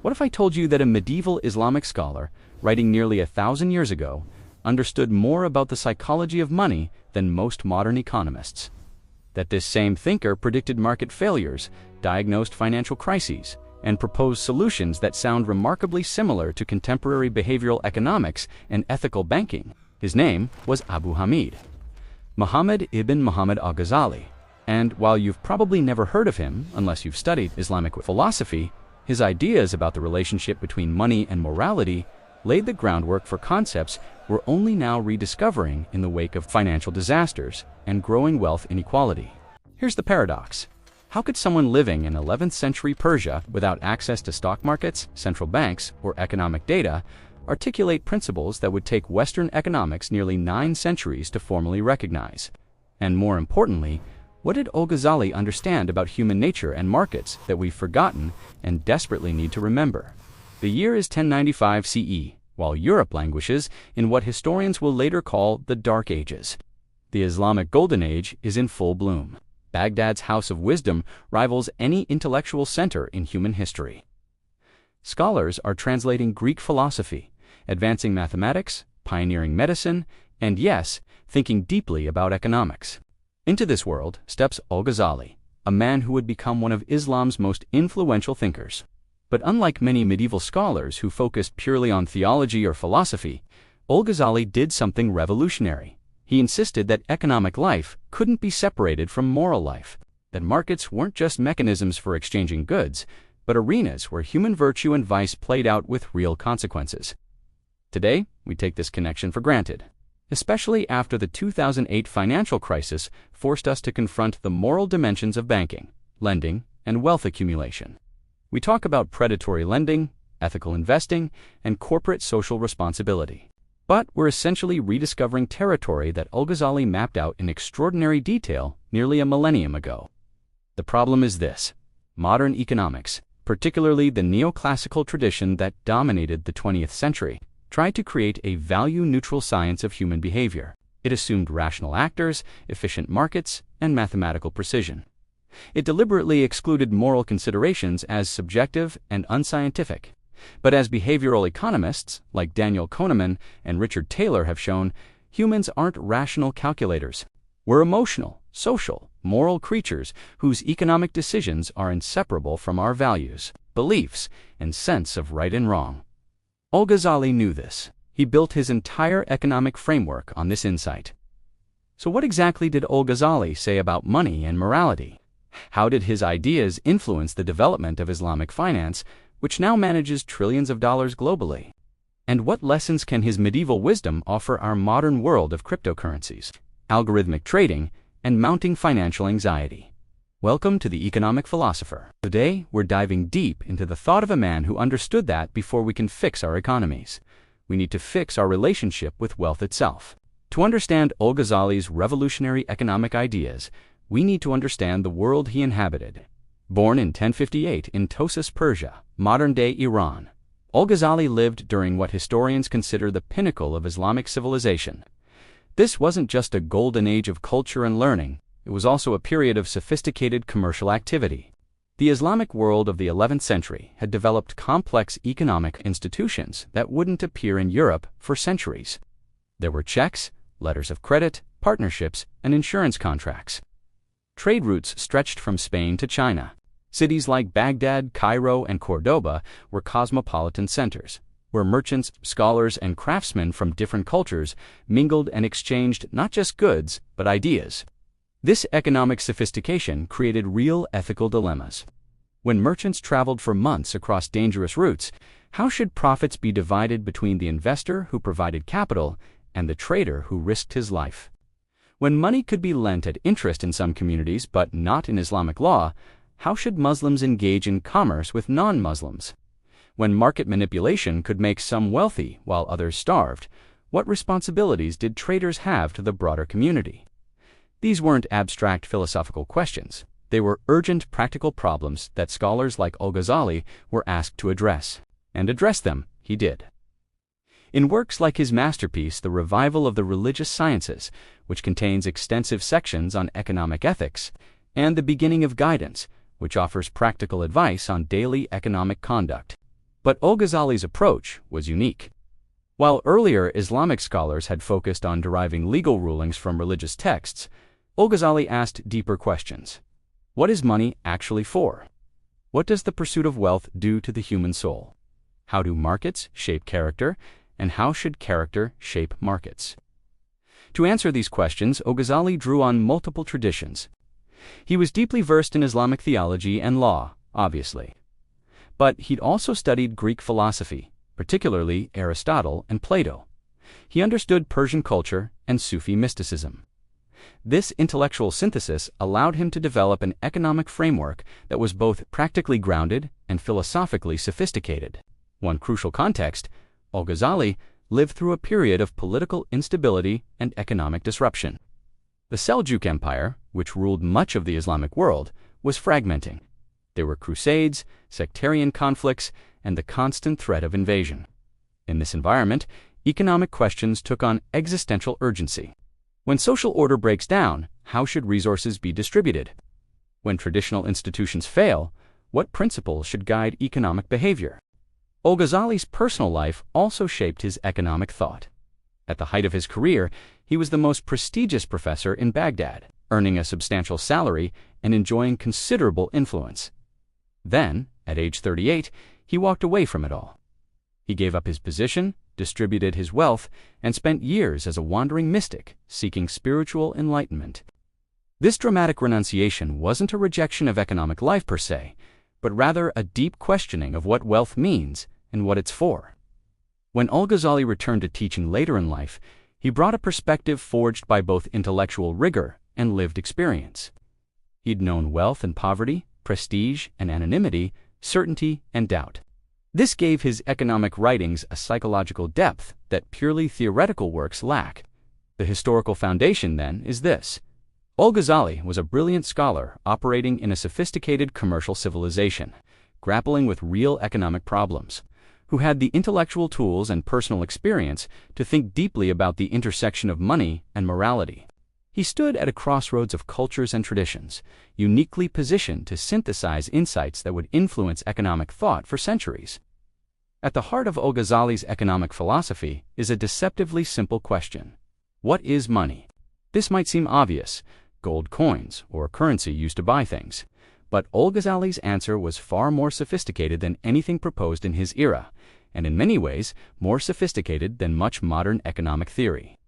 What if I told you that a medieval Islamic scholar, writing nearly 1,000 years ago, understood more about the psychology of money than most modern economists? That this same thinker predicted market failures, diagnosed financial crises, and proposed solutions that sound remarkably similar to contemporary behavioral economics and ethical banking. His name was Abu Hamid, Muhammad ibn Muhammad Al-Ghazali. And while you've probably never heard of him unless you've studied Islamic philosophy, his ideas about the relationship between money and morality laid the groundwork for concepts we're only now rediscovering in the wake of financial disasters and growing wealth inequality. Here's the paradox. How could someone living in 11th century Persia without access to stock markets, central banks, or economic data articulate principles that would take Western economics nearly 9 centuries to formally recognize? And more importantly, what did Al-Ghazali understand about human nature and markets that we've forgotten and desperately need to remember? The year is 1095 CE, while Europe languishes in what historians will later call the Dark Ages. The Islamic Golden Age is in full bloom. Baghdad's House of Wisdom rivals any intellectual center in human history. Scholars are translating Greek philosophy, advancing mathematics, pioneering medicine, and yes, thinking deeply about economics. Into this world steps Al-Ghazali, a man who would become one of Islam's most influential thinkers. But unlike many medieval scholars who focused purely on theology or philosophy, Al-Ghazali did something revolutionary. He insisted that economic life couldn't be separated from moral life, that markets weren't just mechanisms for exchanging goods, but arenas where human virtue and vice played out with real consequences. Today, we take this connection for granted, especially after the 2008 financial crisis forced us to confront the moral dimensions of banking, lending, and wealth accumulation. We talk about predatory lending, ethical investing, and corporate social responsibility. But we're essentially rediscovering territory that Al-Ghazali mapped out in extraordinary detail nearly a millennium ago. The problem is this: modern economics, particularly the neoclassical tradition that dominated the 20th century, tried to create a value-neutral science of human behavior. It assumed rational actors, efficient markets, and mathematical precision. It deliberately excluded moral considerations as subjective and unscientific. But as behavioral economists like Daniel Kahneman and Richard Taylor have shown, humans aren't rational calculators. We're emotional, social, moral creatures whose economic decisions are inseparable from our values, beliefs, and sense of right and wrong. Al-Ghazali knew this. He built his entire economic framework on this insight. So what exactly did Al-Ghazali say about money and morality? How did his ideas influence the development of Islamic finance, which now manages trillions of dollars globally? And what lessons can his medieval wisdom offer our modern world of cryptocurrencies, algorithmic trading, and mounting financial anxiety? Welcome to the Economic Philosopher. Today, we're diving deep into the thought of a man who understood that before we can fix our economies, we need to fix our relationship with wealth itself. To understand Al-Ghazali's revolutionary economic ideas, we need to understand the world he inhabited. Born in 1058 in Tosus, Persia, modern-day Iran, Al-Ghazali lived during what historians consider the pinnacle of Islamic civilization. This wasn't just a golden age of culture and learning, it was also a period of sophisticated commercial activity. The Islamic world of the 11th century had developed complex economic institutions that wouldn't appear in Europe for centuries. There were checks, letters of credit, partnerships, and insurance contracts. Trade routes stretched from Spain to China. Cities like Baghdad, Cairo, and Cordoba were cosmopolitan centers, where merchants, scholars, and craftsmen from different cultures mingled and exchanged not just goods, but ideas. This economic sophistication created real ethical dilemmas. When merchants traveled for months across dangerous routes, how should profits be divided between the investor who provided capital and the trader who risked his life? When money could be lent at interest in some communities but not in Islamic law, how should Muslims engage in commerce with non-Muslims? When market manipulation could make some wealthy while others starved, what responsibilities did traders have to the broader community? These weren't abstract philosophical questions. They were urgent practical problems that scholars like Al-Ghazali were asked to address. And address them, he did. In works like his masterpiece, The Revival of the Religious Sciences, which contains extensive sections on economic ethics, and The Beginning of Guidance, which offers practical advice on daily economic conduct, But Al-Ghazali's approach was unique. While earlier Islamic scholars had focused on deriving legal rulings from religious texts, Al-Ghazali asked deeper questions. What is money actually for? What does the pursuit of wealth do to the human soul? How do markets shape character, and how should character shape markets? To answer these questions, Al-Ghazali drew on multiple traditions. He was deeply versed in Islamic theology and law, obviously. But he'd also studied Greek philosophy, particularly Aristotle and Plato. He understood Persian culture and Sufi mysticism. This intellectual synthesis allowed him to develop an economic framework that was both practically grounded and philosophically sophisticated. One crucial context, Al-Ghazali lived through a period of political instability and economic disruption. The Seljuk Empire, which ruled much of the Islamic world, was fragmenting. There were crusades, sectarian conflicts, and the constant threat of invasion. In this environment, economic questions took on existential urgency. When social order breaks down, how should resources be distributed? When traditional institutions fail, what principles should guide economic behavior? Al-Ghazali's personal life also shaped his economic thought. At the height of his career, he was the most prestigious professor in Baghdad, earning a substantial salary and enjoying considerable influence. Then, at age 38, he walked away from it all. He gave up his position, distributed his wealth, and spent years as a wandering mystic, seeking spiritual enlightenment. This dramatic renunciation wasn't a rejection of economic life per se, but rather a deep questioning of what wealth means and what it's for. When Al-Ghazali returned to teaching later in life, he brought a perspective forged by both intellectual rigor and lived experience. He'd known wealth and poverty, prestige and anonymity, certainty and doubt. This gave his economic writings a psychological depth that purely theoretical works lack. The historical foundation, then, is this. Al-Ghazali was a brilliant scholar operating in a sophisticated commercial civilization, grappling with real economic problems, who had the intellectual tools and personal experience to think deeply about the intersection of money and morality. He stood at a crossroads of cultures and traditions, uniquely positioned to synthesize insights that would influence economic thought for centuries. At the heart of Al-Ghazali's economic philosophy is a deceptively simple question. What is money? This might seem obvious, gold coins or currency used to buy things. But Al-Ghazali's answer was far more sophisticated than anything proposed in his era, and in many ways more sophisticated than much modern economic theory.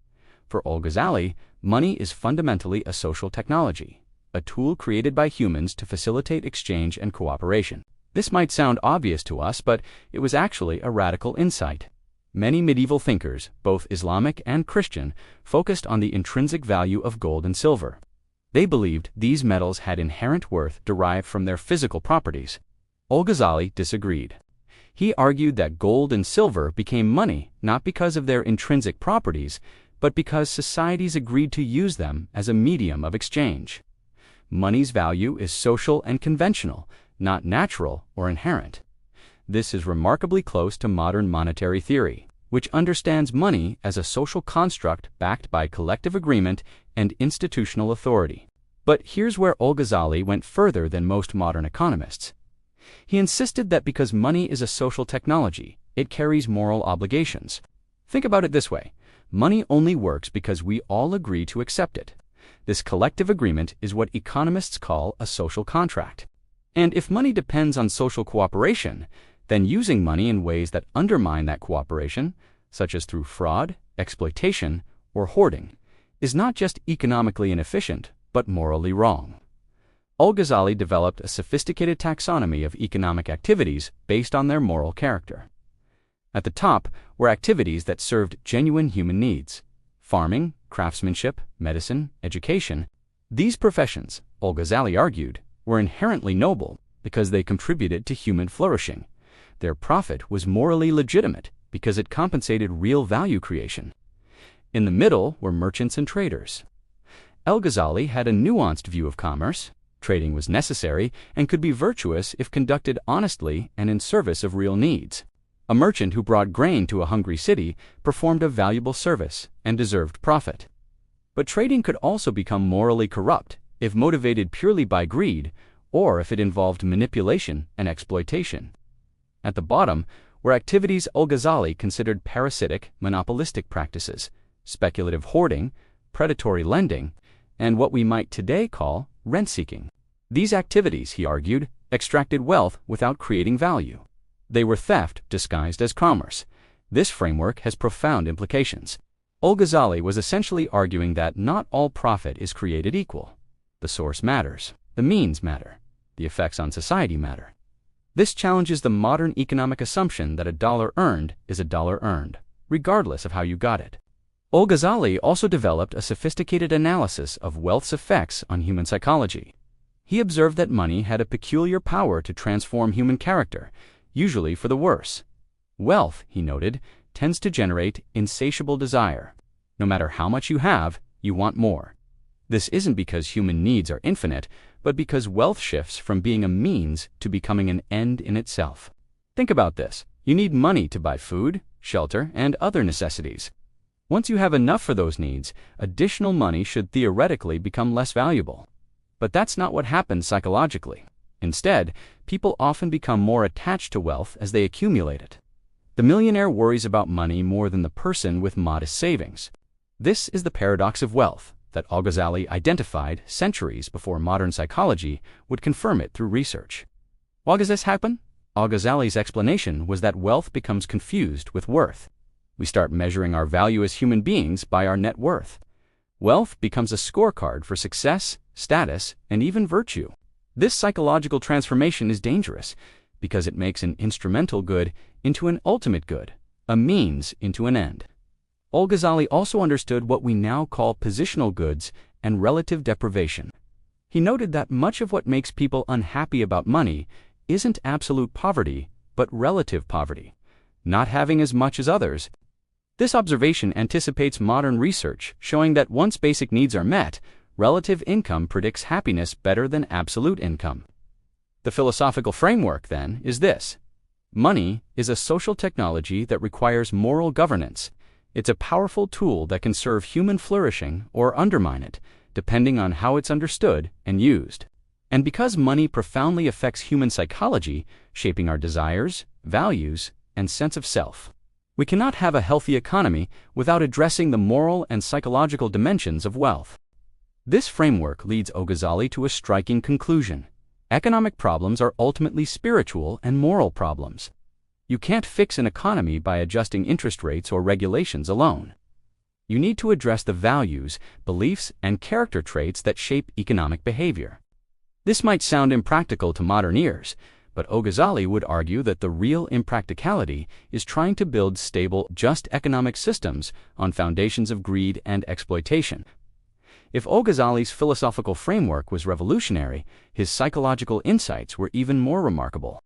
For Al-Ghazali, money is fundamentally a social technology, a tool created by humans to facilitate exchange and cooperation. This might sound obvious to us, but it was actually a radical insight. Many medieval thinkers, both Islamic and Christian, focused on the intrinsic value of gold and silver. They believed these metals had inherent worth derived from their physical properties. Al-Ghazali disagreed. He argued that gold and silver became money not because of their intrinsic properties, but because societies agreed to use them as a medium of exchange. Money's value is social and conventional, not natural or inherent. This is remarkably close to modern monetary theory, which understands money as a social construct backed by collective agreement and institutional authority. But here's where Al-Ghazali went further than most modern economists. He insisted that because money is a social technology, it carries moral obligations. Think about it this way. Money only works because we all agree to accept it. This collective agreement is what economists call a social contract. And if money depends on social cooperation, then using money in ways that undermine that cooperation, such as through fraud, exploitation, or hoarding, is not just economically inefficient, but morally wrong. Al-Ghazali developed a sophisticated taxonomy of economic activities based on their moral character. At the top were activities that served genuine human needs: farming, craftsmanship, medicine, education. These professions, Al-Ghazali argued, were inherently noble because they contributed to human flourishing. Their profit was morally legitimate because it compensated real value creation. In the middle were merchants and traders. Al-Ghazali had a nuanced view of commerce. Trading was necessary and could be virtuous if conducted honestly and in service of real needs. A merchant who brought grain to a hungry city performed a valuable service and deserved profit. But trading could also become morally corrupt if motivated purely by greed or if it involved manipulation and exploitation. At the bottom were activities Al-Ghazali considered parasitic, monopolistic practices, speculative hoarding, predatory lending, and what we might today call rent-seeking. These activities, he argued, extracted wealth without creating value. They were theft disguised as commerce. This framework has profound implications. Al-Ghazali was essentially arguing that not all profit is created equal. The source matters, the means matter, the effects on society matter. This challenges the modern economic assumption that a dollar earned is a dollar earned, regardless of how you got it. Al-Ghazali also developed a sophisticated analysis of wealth's effects on human psychology. He observed that money had a peculiar power to transform human character, usually for the worse. Wealth, he noted, tends to generate insatiable desire. No matter how much you have, you want more. This isn't because human needs are infinite, but because wealth shifts from being a means to becoming an end in itself. Think about this. You need money to buy food, shelter, and other necessities. Once you have enough for those needs, additional money should theoretically become less valuable. But that's not what happens psychologically. Instead, people often become more attached to wealth as they accumulate it. The millionaire worries about money more than the person with modest savings. This is the paradox of wealth that Al-Ghazali identified centuries before modern psychology would confirm it through research. Why does this happen? Al-Ghazali's explanation was that wealth becomes confused with worth. We start measuring our value as human beings by our net worth. Wealth becomes a scorecard for success, status, and even virtue. This psychological transformation is dangerous because it makes an instrumental good into an ultimate good, a means into an end. Al-Ghazali also understood what we now call positional goods and relative deprivation. He noted that much of what makes people unhappy about money isn't absolute poverty, but relative poverty, not having as much as others. This observation anticipates modern research showing that once basic needs are met, relative income predicts happiness better than absolute income. The philosophical framework, then, is this. Money is a social technology that requires moral governance. It's a powerful tool that can serve human flourishing or undermine it, depending on how it's understood and used. And because money profoundly affects human psychology, shaping our desires, values, and sense of self, we cannot have a healthy economy without addressing the moral and psychological dimensions of wealth. This framework leads Al-Ghazali to a striking conclusion. Economic problems are ultimately spiritual and moral problems. You can't fix an economy by adjusting interest rates or regulations alone. You need to address the values, beliefs, and character traits that shape economic behavior. This might sound impractical to modern ears, but Al-Ghazali would argue that the real impracticality is trying to build stable, just economic systems on foundations of greed and exploitation. If Al-Ghazali's philosophical framework was revolutionary, his psychological insights were even more remarkable.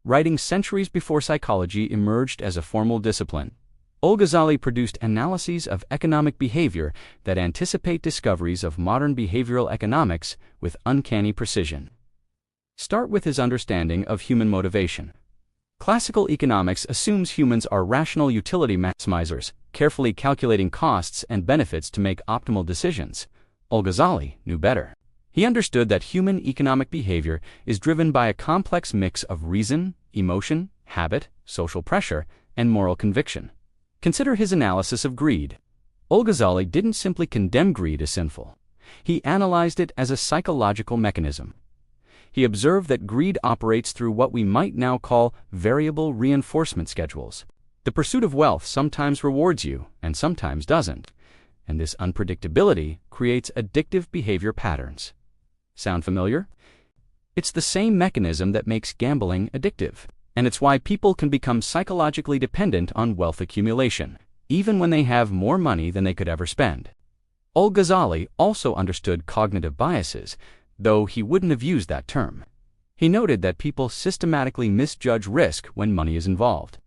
Writing centuries before psychology emerged as a formal discipline, Al-Ghazali produced analyses of economic behavior that anticipate discoveries of modern behavioral economics with uncanny precision. Start with his understanding of human motivation. Classical economics assumes humans are rational utility maximizers, carefully calculating costs and benefits to make optimal decisions. Al-Ghazali knew better. He understood that human economic behavior is driven by a complex mix of reason, emotion, habit, social pressure, and moral conviction. Consider his analysis of greed. Al-Ghazali didn't simply condemn greed as sinful. He analyzed it as a psychological mechanism. He observed that greed operates through what we might now call variable reinforcement schedules. The pursuit of wealth sometimes rewards you and sometimes doesn't, and this unpredictability creates addictive behavior patterns. Sound familiar? It's the same mechanism that makes gambling addictive, and it's why people can become psychologically dependent on wealth accumulation, even when they have more money than they could ever spend. Al-Ghazali also understood cognitive biases, though he wouldn't have used that term. He noted that people systematically misjudge risk when money is involved.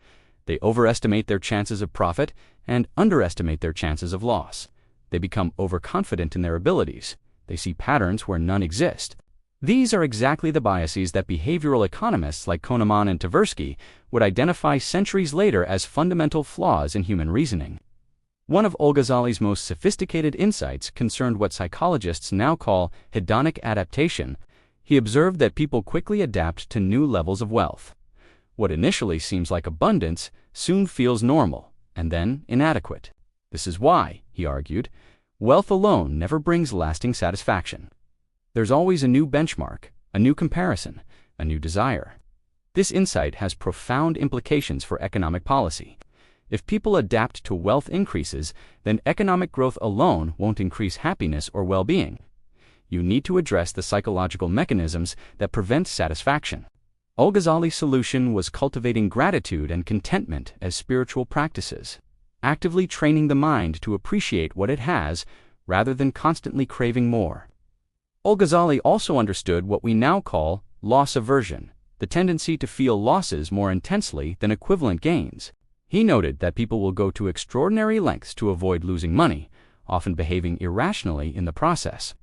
They overestimate their chances of profit and underestimate their chances of loss. They become overconfident in their abilities. They see patterns where none exist. These are exactly the biases that behavioral economists like Kahneman and Tversky would identify centuries later as fundamental flaws in human reasoning. One of Al-Ghazali's most sophisticated insights concerned what psychologists now call hedonic adaptation. He observed that people quickly adapt to new levels of wealth. What initially seems like abundance soon feels normal, and then inadequate. This is why, he argued, wealth alone never brings lasting satisfaction. There's always a new benchmark, a new comparison, a new desire. This insight has profound implications for economic policy. If people adapt to wealth increases, then economic growth alone won't increase happiness or well-being. You need to address the psychological mechanisms that prevent satisfaction. Al-Ghazali's solution was cultivating gratitude and contentment as spiritual practices, actively training the mind to appreciate what it has rather than constantly craving more. Al-Ghazali also understood what we now call loss aversion, the tendency to feel losses more intensely than equivalent gains. He noted that people will go to extraordinary lengths to avoid losing money, often behaving irrationally in the process.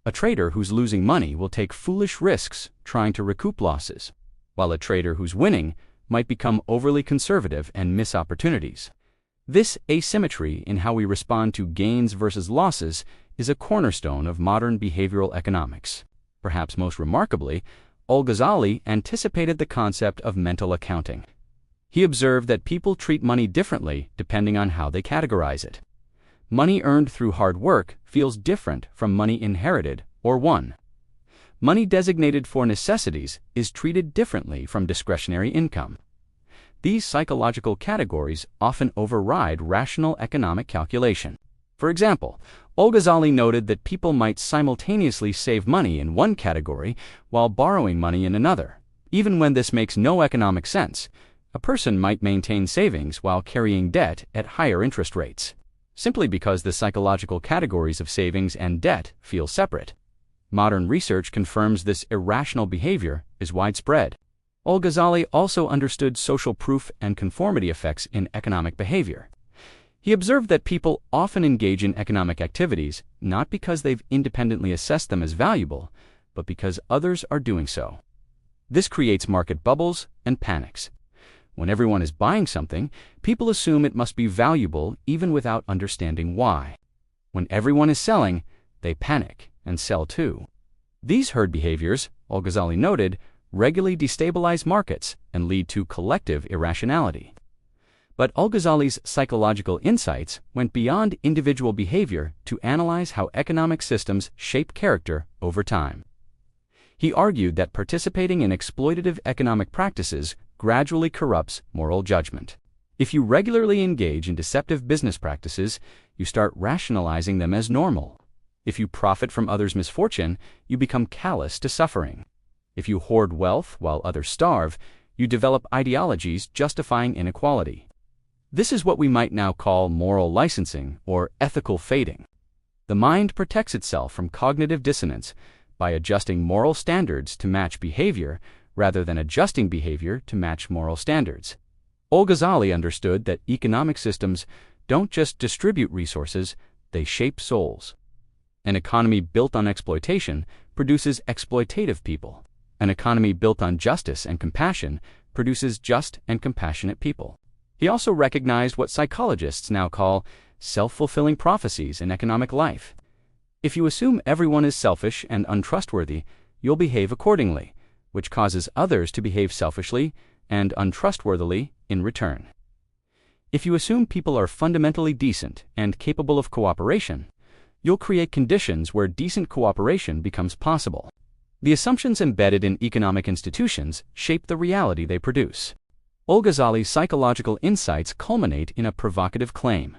A trader who's losing money will take foolish risks trying to recoup losses, while a trader who's winning might become overly conservative and miss opportunities. This asymmetry in how we respond to gains versus losses is a cornerstone of modern behavioral economics. Perhaps most remarkably, Al-Ghazali anticipated the concept of mental accounting. He observed that people treat money differently depending on how they categorize it. Money earned through hard work feels different from money inherited or won. Money designated for necessities is treated differently from discretionary income. These psychological categories often override rational economic calculation. For example, Al-Ghazali noted that people might simultaneously save money in one category while borrowing money in another. Even when this makes no economic sense, a person might maintain savings while carrying debt at higher interest rates, simply because the psychological categories of savings and debt feel separate. Modern research confirms this irrational behavior is widespread. Al-Ghazali also understood social proof and conformity effects in economic behavior. He observed that people often engage in economic activities not because they've independently assessed them as valuable, but because others are doing so. This creates market bubbles and panics. When everyone is buying something, people assume it must be valuable even without understanding why. When everyone is selling, they panic and sell too. These herd behaviors, Al-Ghazali noted, regularly destabilize markets and lead to collective irrationality. But Al-Ghazali's psychological insights went beyond individual behavior to analyze how economic systems shape character over time. He argued that participating in exploitative economic practices gradually corrupts moral judgment. If you regularly engage in deceptive business practices, you start rationalizing them as normal. If you profit from others' misfortune, you become callous to suffering. If you hoard wealth while others starve, you develop ideologies justifying inequality. This is what we might now call moral licensing or ethical fading. The mind protects itself from cognitive dissonance by adjusting moral standards to match behavior rather than adjusting behavior to match moral standards. Al-Ghazali understood that economic systems don't just distribute resources, they shape souls. An economy built on exploitation produces exploitative people. An economy built on justice and compassion produces just and compassionate people. He also recognized what psychologists now call self-fulfilling prophecies in economic life. If you assume everyone is selfish and untrustworthy, you'll behave accordingly, which causes others to behave selfishly and untrustworthily in return. If you assume people are fundamentally decent and capable of cooperation, you'll create conditions where decent cooperation becomes possible. The assumptions embedded in economic institutions shape the reality they produce. Al-Ghazali's psychological insights culminate in a provocative claim.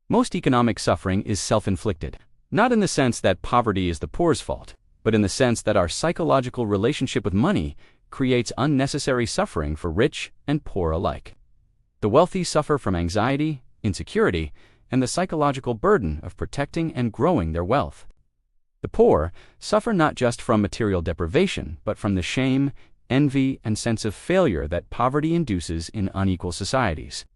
Most economic suffering is self-inflicted, not in the sense that poverty is the poor's fault, but in the sense that our psychological relationship with money creates unnecessary suffering for rich and poor alike. The wealthy suffer from anxiety, insecurity, and the psychological burden of protecting and growing their wealth. The poor suffer not just from material deprivation, but from the shame, envy, and sense of failure that poverty induces in unequal societies.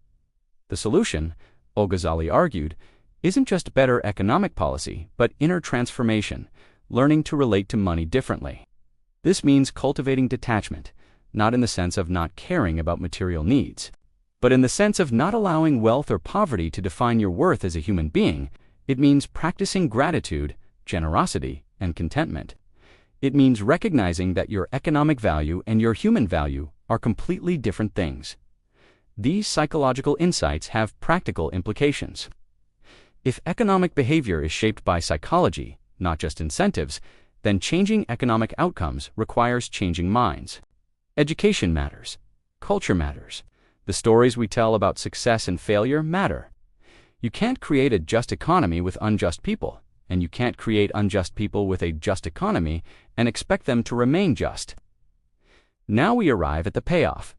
The solution, Al-Ghazali argued, isn't just better economic policy, but inner transformation, learning to relate to money differently. This means cultivating detachment, not in the sense of not caring about material needs, but in the sense of not allowing wealth or poverty to define your worth as a human being. It means practicing gratitude, generosity, and contentment. It means recognizing that your economic value and your human value are completely different things. These psychological insights have practical implications. If economic behavior is shaped by psychology, not just incentives, then changing economic outcomes requires changing minds. Education matters. Culture matters. The stories we tell about success and failure matter. You can't create a just economy with unjust people, and you can't create unjust people with a just economy and expect them to remain just. Now we arrive at the payoff.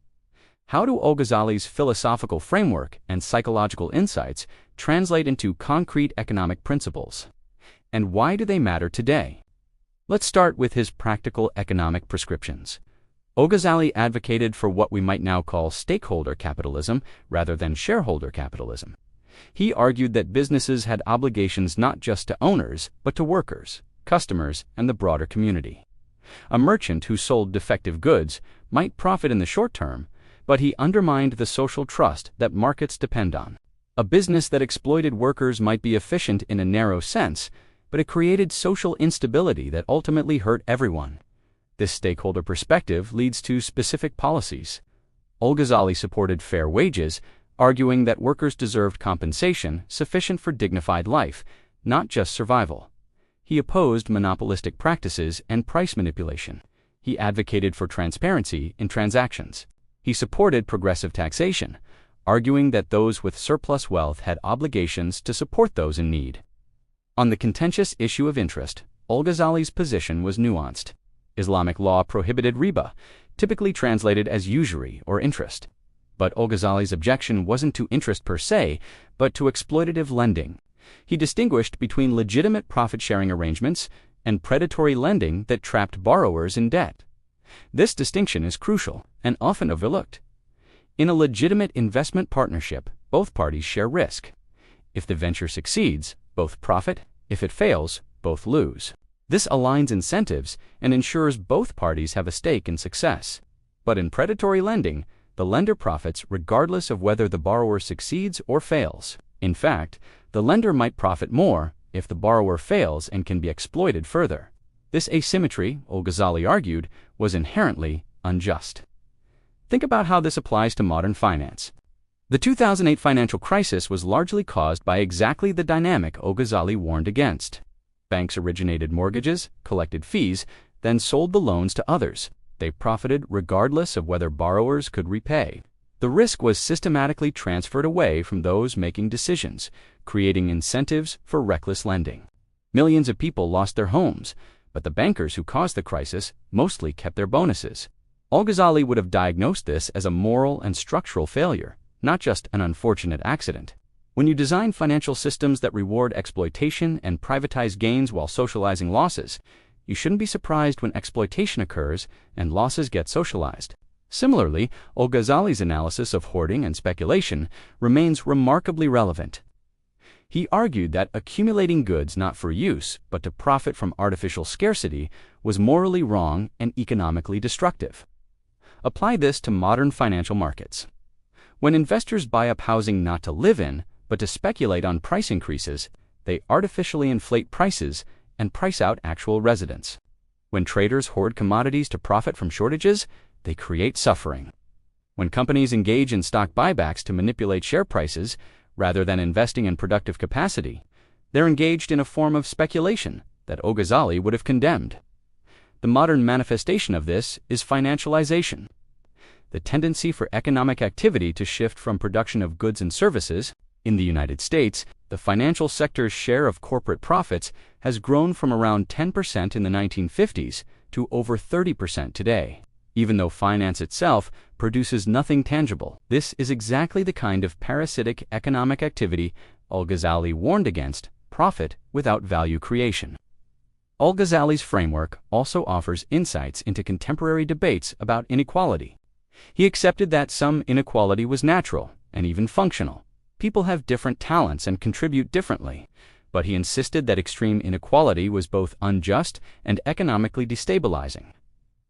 How do Al-Ghazali's philosophical framework and psychological insights translate into concrete economic principles? And why do they matter today? Let's start with his practical economic prescriptions. Al-Ghazali advocated for what we might now call stakeholder capitalism rather than shareholder capitalism. He argued that businesses had obligations not just to owners, but to workers, customers, and the broader community. A merchant who sold defective goods might profit in the short term, but he undermined the social trust that markets depend on. A business that exploited workers might be efficient in a narrow sense, but it created social instability that ultimately hurt everyone. This stakeholder perspective leads to specific policies. Al-Ghazali supported fair wages, arguing that workers deserved compensation sufficient for dignified life, not just survival. He opposed monopolistic practices and price manipulation. He advocated for transparency in transactions. He supported progressive taxation, arguing that those with surplus wealth had obligations to support those in need. On the contentious issue of interest, Al-Ghazali's position was nuanced. Islamic law prohibited riba, typically translated as usury or interest. But Al-Ghazali's objection wasn't to interest per se, but to exploitative lending. He distinguished between legitimate profit-sharing arrangements and predatory lending that trapped borrowers in debt. This distinction is crucial and often overlooked. In a legitimate investment partnership, both parties share risk. If the venture succeeds, both profit. If it fails, both lose. This aligns incentives and ensures both parties have a stake in success. But in predatory lending, the lender profits regardless of whether the borrower succeeds or fails. In fact, the lender might profit more if the borrower fails and can be exploited further. This asymmetry, Al-Ghazali argued, was inherently unjust. Think about how this applies to modern finance. The 2008 financial crisis was largely caused by exactly the dynamic Al-Ghazali warned against. Banks originated mortgages, collected fees, then sold the loans to others. They profited regardless of whether borrowers could repay. The risk was systematically transferred away from those making decisions, creating incentives for reckless lending. Millions of people lost their homes, but the bankers who caused the crisis mostly kept their bonuses. Al-Ghazali would have diagnosed this as a moral and structural failure, not just an unfortunate accident. When you design financial systems that reward exploitation and privatize gains while socializing losses, you shouldn't be surprised when exploitation occurs and losses get socialized. Similarly, Al-Ghazali's analysis of hoarding and speculation remains remarkably relevant. He argued that accumulating goods not for use, but to profit from artificial scarcity, was morally wrong and economically destructive. Apply this to modern financial markets. When investors buy up housing not to live in, but to speculate on price increases, they artificially inflate prices and price out actual residents. When traders hoard commodities to profit from shortages, they create suffering. When companies engage in stock buybacks to manipulate share prices, rather than investing in productive capacity, they're engaged in a form of speculation that Al-Ghazali would have condemned. The modern manifestation of this is financialization. The tendency for economic activity to shift from production of goods and services. In the United States, the financial sector's share of corporate profits has grown from around 10% in the 1950s to over 30% today. Even though finance itself produces nothing tangible, this is exactly the kind of parasitic economic activity Al-Ghazali warned against: profit without value creation. Al-Ghazali's framework also offers insights into contemporary debates about inequality. He accepted that some inequality was natural and even functional. People have different talents and contribute differently, but he insisted that extreme inequality was both unjust and economically destabilizing.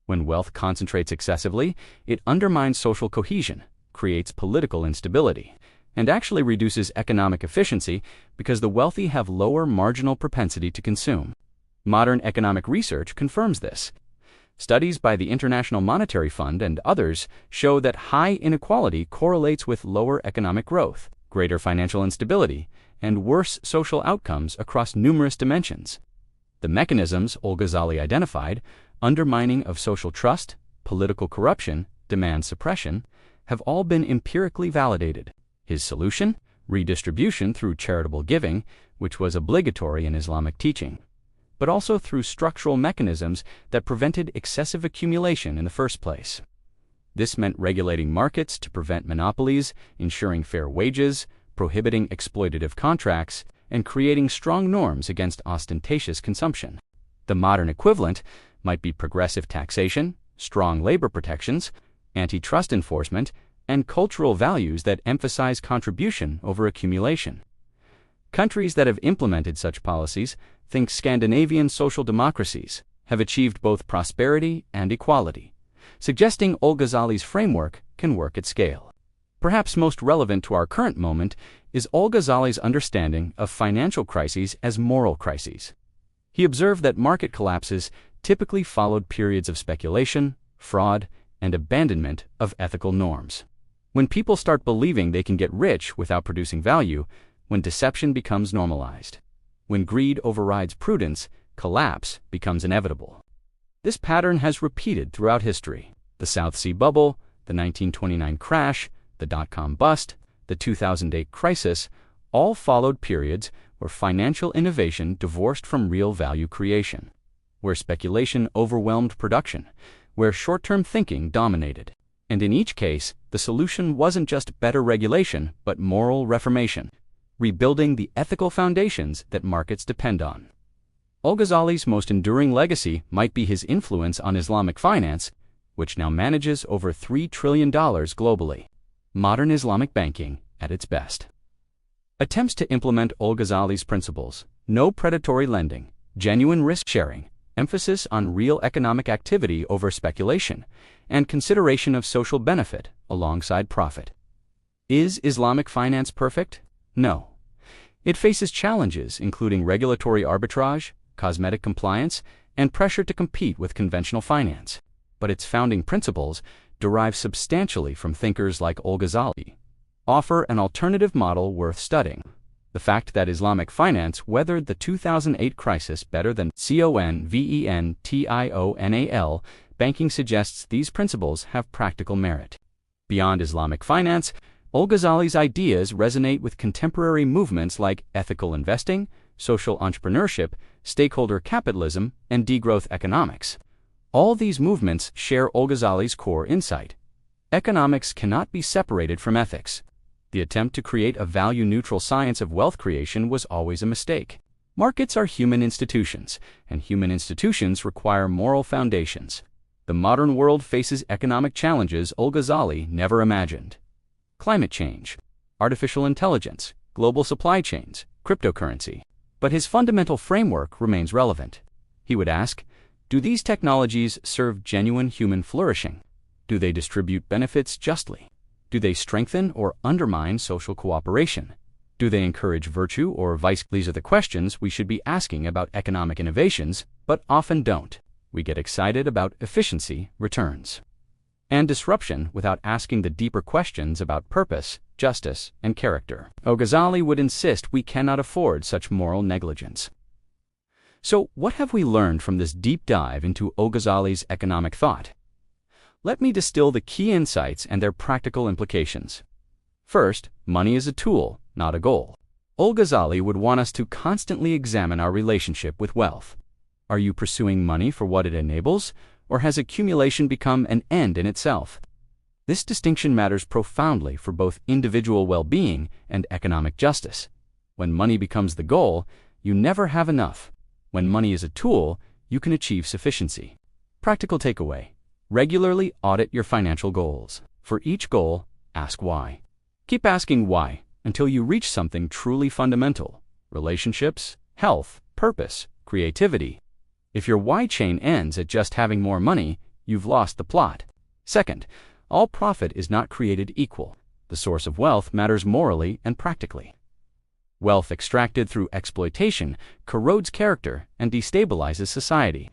When wealth concentrates excessively, it undermines social cohesion, creates political instability, and actually reduces economic efficiency because the wealthy have lower marginal propensity to consume. Modern economic research confirms this. Studies by the International Monetary Fund and others show that high inequality correlates with lower economic growth, greater financial instability, and worse social outcomes across numerous dimensions. The mechanisms Al-Ghazali identified, undermining of social trust, political corruption, demand suppression, have all been empirically validated. His solution? Redistribution through charitable giving, which was obligatory in Islamic teaching, but also through structural mechanisms that prevented excessive accumulation in the first place. This meant regulating markets to prevent monopolies, ensuring fair wages, prohibiting exploitative contracts, and creating strong norms against ostentatious consumption. The modern equivalent might be progressive taxation, strong labor protections, antitrust enforcement, and cultural values that emphasize contribution over accumulation. Countries that have implemented such policies, think Scandinavian social democracies, have achieved both prosperity and equality, suggesting Al-Ghazali's framework can work at scale. Perhaps most relevant to our current moment is Al-Ghazali's understanding of financial crises as moral crises. He observed that market collapses typically followed periods of speculation, fraud, and abandonment of ethical norms. When people start believing they can get rich without producing value, when deception becomes normalized, when greed overrides prudence, collapse becomes inevitable. This pattern has repeated throughout history. The South Sea Bubble, the 1929 crash, the dot-com bust, the 2008 crisis, all followed periods where financial innovation divorced from real value creation, where speculation overwhelmed production, where short-term thinking dominated. And in each case, the solution wasn't just better regulation, but moral reformation, rebuilding the ethical foundations that markets depend on. Al-Ghazali's most enduring legacy might be his influence on Islamic finance, which now manages over $3 trillion globally. Modern Islamic banking at its best. Attempts to implement Al-Ghazali's principles, no predatory lending, genuine risk-sharing, emphasis on real economic activity over speculation, and consideration of social benefit alongside profit. Is Islamic finance perfect? No. It faces challenges including regulatory arbitrage, cosmetic compliance, and pressure to compete with conventional finance. But its founding principles, derived substantially from thinkers like Al-Ghazali, offer an alternative model worth studying. The fact that Islamic finance weathered the 2008 crisis better than conventional banking suggests these principles have practical merit. Beyond Islamic finance, Al-Ghazali's ideas resonate with contemporary movements like ethical investing, social entrepreneurship, stakeholder capitalism, and degrowth economics. All these movements share Al-Ghazali's core insight. Economics cannot be separated from ethics. The attempt to create a value-neutral science of wealth creation was always a mistake. Markets are human institutions, and human institutions require moral foundations. The modern world faces economic challenges Al-Ghazali never imagined. Climate change, artificial intelligence, global supply chains, cryptocurrency. But his fundamental framework remains relevant. He would ask, do these technologies serve genuine human flourishing? Do they distribute benefits justly? Do they strengthen or undermine social cooperation? Do they encourage virtue or vice? These are the questions we should be asking about economic innovations, but often don't. We get excited about efficiency, returns, and disruption without asking the deeper questions about purpose, justice, and character. Al-Ghazali would insist we cannot afford such moral negligence. So, what have we learned from this deep dive into Al-Ghazali's economic thought? Let me distill the key insights and their practical implications. First, money is a tool, not a goal. Al-Ghazali would want us to constantly examine our relationship with wealth. Are you pursuing money for what it enables, or has accumulation become an end in itself? This distinction matters profoundly for both individual well-being and economic justice. When money becomes the goal, you never have enough. When money is a tool, you can achieve sufficiency. Practical takeaway. Regularly audit your financial goals. For each goal, ask why. Keep asking why until you reach something truly fundamental: relationships, health, purpose, creativity. If your why chain ends at just having more money, you've lost the plot. Second, all profit is not created equal. The source of wealth matters morally and practically. Wealth extracted through exploitation corrodes character and destabilizes society.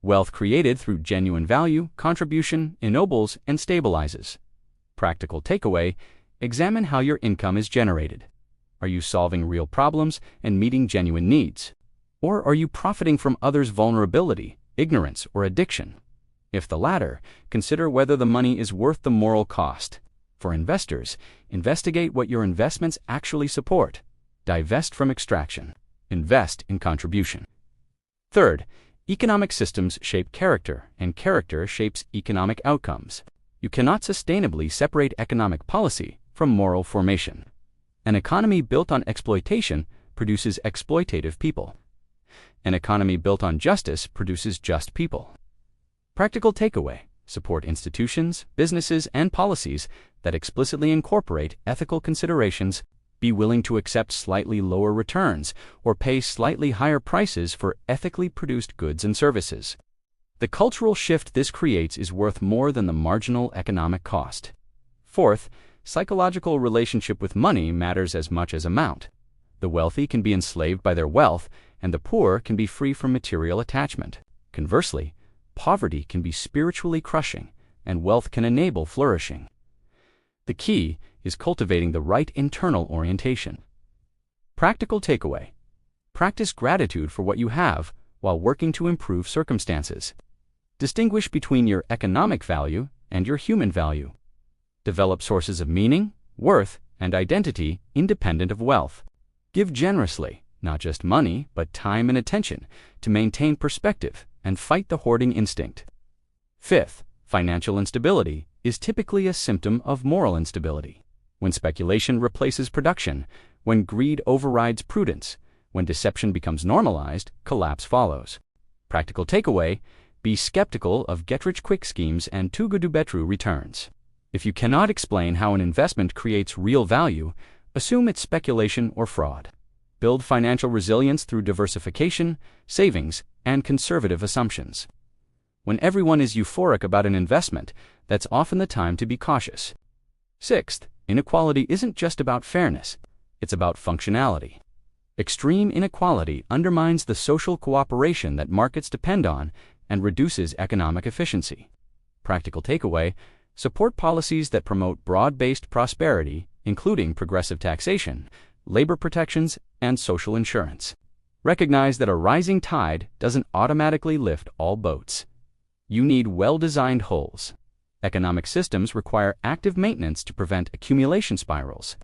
Wealth created through genuine value, contribution, ennobles, and stabilizes. Practical takeaway: examine how your income is generated. Are you solving real problems and meeting genuine needs? Or are you profiting from others' vulnerability, ignorance, or addiction? If the latter, consider whether the money is worth the moral cost. For investors, investigate what your investments actually support. Divest from extraction. Invest in contribution. Third, economic systems shape character, and character shapes economic outcomes. You cannot sustainably separate economic policy from moral formation. An economy built on exploitation produces exploitative people. An economy built on justice produces just people. Practical takeaway: support institutions, businesses, and policies that explicitly incorporate ethical considerations. Be willing to accept slightly lower returns or pay slightly higher prices for ethically produced goods and services. The cultural shift this creates is worth more than the marginal economic cost. Fourth, psychological relationship with money matters as much as amount. The wealthy can be enslaved by their wealth, and the poor can be free from material attachment. Conversely, poverty can be spiritually crushing, and wealth can enable flourishing. The key is cultivating the right internal orientation. Practical takeaway: practice gratitude for what you have while working to improve circumstances. Distinguish between your economic value and your human value. Develop sources of meaning, worth, and identity independent of wealth. Give generously, not just money, but time and attention, to maintain perspective and fight the hoarding instinct. Fifth, financial instability is typically a symptom of moral instability. When speculation replaces production, when greed overrides prudence, when deception becomes normalized, collapse follows. Practical takeaway: be skeptical of get-rich-quick schemes and too-good-to-be-true returns. If you cannot explain how an investment creates real value, assume it's speculation or fraud. Build financial resilience through diversification, savings, and conservative assumptions. When everyone is euphoric about an investment, that's often the time to be cautious. Sixth, inequality isn't just about fairness, it's about functionality. Extreme inequality undermines the social cooperation that markets depend on and reduces economic efficiency. Practical takeaway: support policies that promote broad-based prosperity, including progressive taxation, labor protections, and social insurance. Recognize that a rising tide doesn't automatically lift all boats. You need well-designed hulls. Economic systems require active maintenance to prevent accumulation spirals.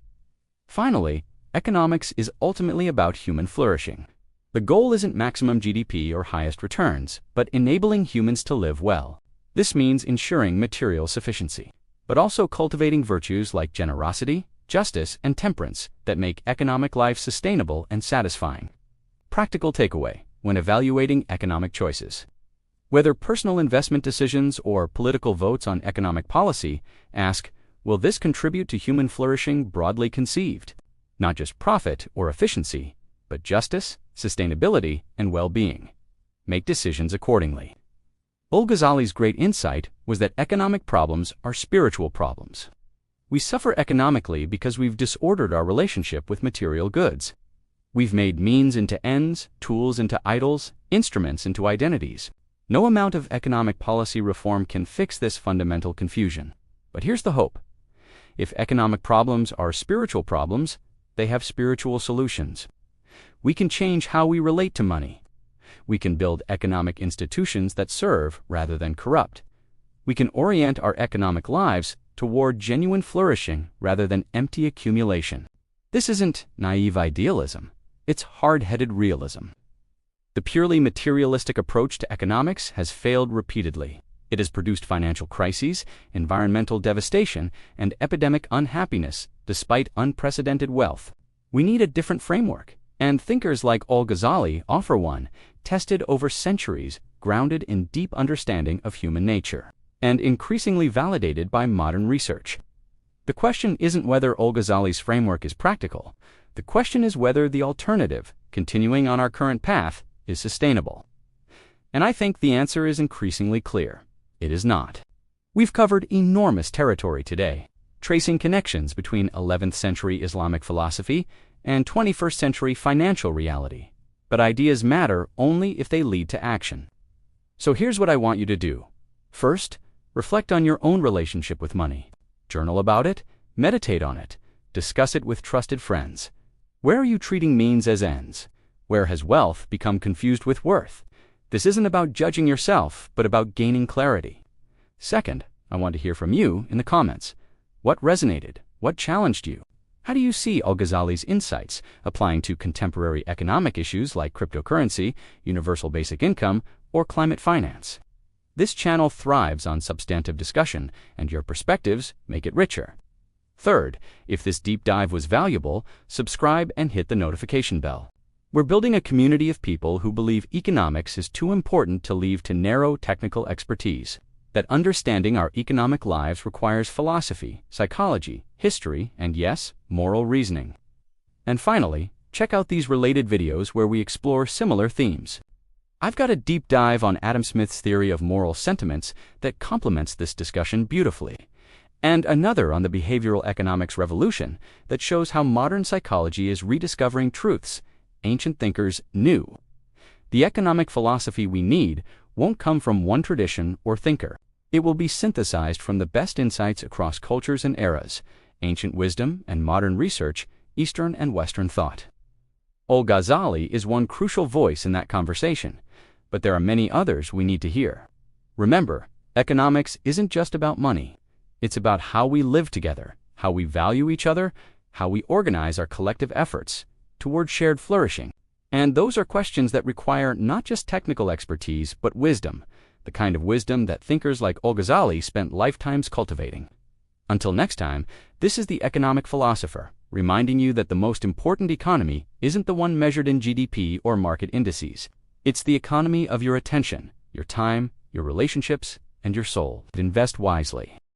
Finally, economics is ultimately about human flourishing. The goal isn't maximum GDP or highest returns, but enabling humans to live well. This means ensuring material sufficiency, but also cultivating virtues like generosity, justice, and temperance that make economic life sustainable and satisfying. Practical takeaway: when evaluating economic choices, whether personal investment decisions or political votes on economic policy, ask, will this contribute to human flourishing broadly conceived? Not just profit or efficiency, but justice, sustainability, and well-being. Make decisions accordingly. Al-Ghazali's great insight was that economic problems are spiritual problems. We suffer economically because we've disordered our relationship with material goods. We've made means into ends, tools into idols, instruments into identities. No amount of economic policy reform can fix this fundamental confusion. But here's the hope. If economic problems are spiritual problems, they have spiritual solutions. We can change how we relate to money. We can build economic institutions that serve rather than corrupt. We can orient our economic lives toward genuine flourishing rather than empty accumulation. This isn't naive idealism. It's hard-headed realism. The purely materialistic approach to economics has failed repeatedly. It has produced financial crises, environmental devastation, and epidemic unhappiness despite unprecedented wealth. We need a different framework, and thinkers like Al-Ghazali offer one, tested over centuries, grounded in deep understanding of human nature, and increasingly validated by modern research. The question isn't whether Al-Ghazali's framework is practical. The question is whether the alternative, continuing on our current path, is sustainable. And I think the answer is increasingly clear. It is not. We've covered enormous territory today, tracing connections between 11th century Islamic philosophy and 21st century financial reality. But ideas matter only if they lead to action. So here's what I want you to do. First, reflect on your own relationship with money. Journal about it, meditate on it, discuss it with trusted friends. Where are you treating means as ends? Where has wealth become confused with worth? This isn't about judging yourself, but about gaining clarity. Second, I want to hear from you in the comments. What resonated? What challenged you? How do you see Al-Ghazali's insights applying to contemporary economic issues like cryptocurrency, universal basic income, or climate finance? This channel thrives on substantive discussion, and your perspectives make it richer. Third, if this deep dive was valuable, subscribe and hit the notification bell. We're building a community of people who believe economics is too important to leave to narrow technical expertise, that understanding our economic lives requires philosophy, psychology, history, and yes, moral reasoning. And finally, check out these related videos where we explore similar themes. I've got a deep dive on Adam Smith's theory of moral sentiments that complements this discussion beautifully, and another on the behavioral economics revolution that shows how modern psychology is rediscovering truths ancient thinkers knew. The economic philosophy we need won't come from one tradition or thinker. It will be synthesized from the best insights across cultures and eras, ancient wisdom and modern research, Eastern and Western thought. Al-Ghazali is one crucial voice in that conversation, but there are many others we need to hear. Remember, economics isn't just about money. It's about how we live together, how we value each other, how we organize our collective efforts toward shared flourishing. And those are questions that require not just technical expertise, but wisdom, the kind of wisdom that thinkers like Al-Ghazali spent lifetimes cultivating. Until next time, this is the Economic Philosopher, reminding you that the most important economy isn't the one measured in GDP or market indices. It's the economy of your attention, your time, your relationships, and your soul. Invest wisely.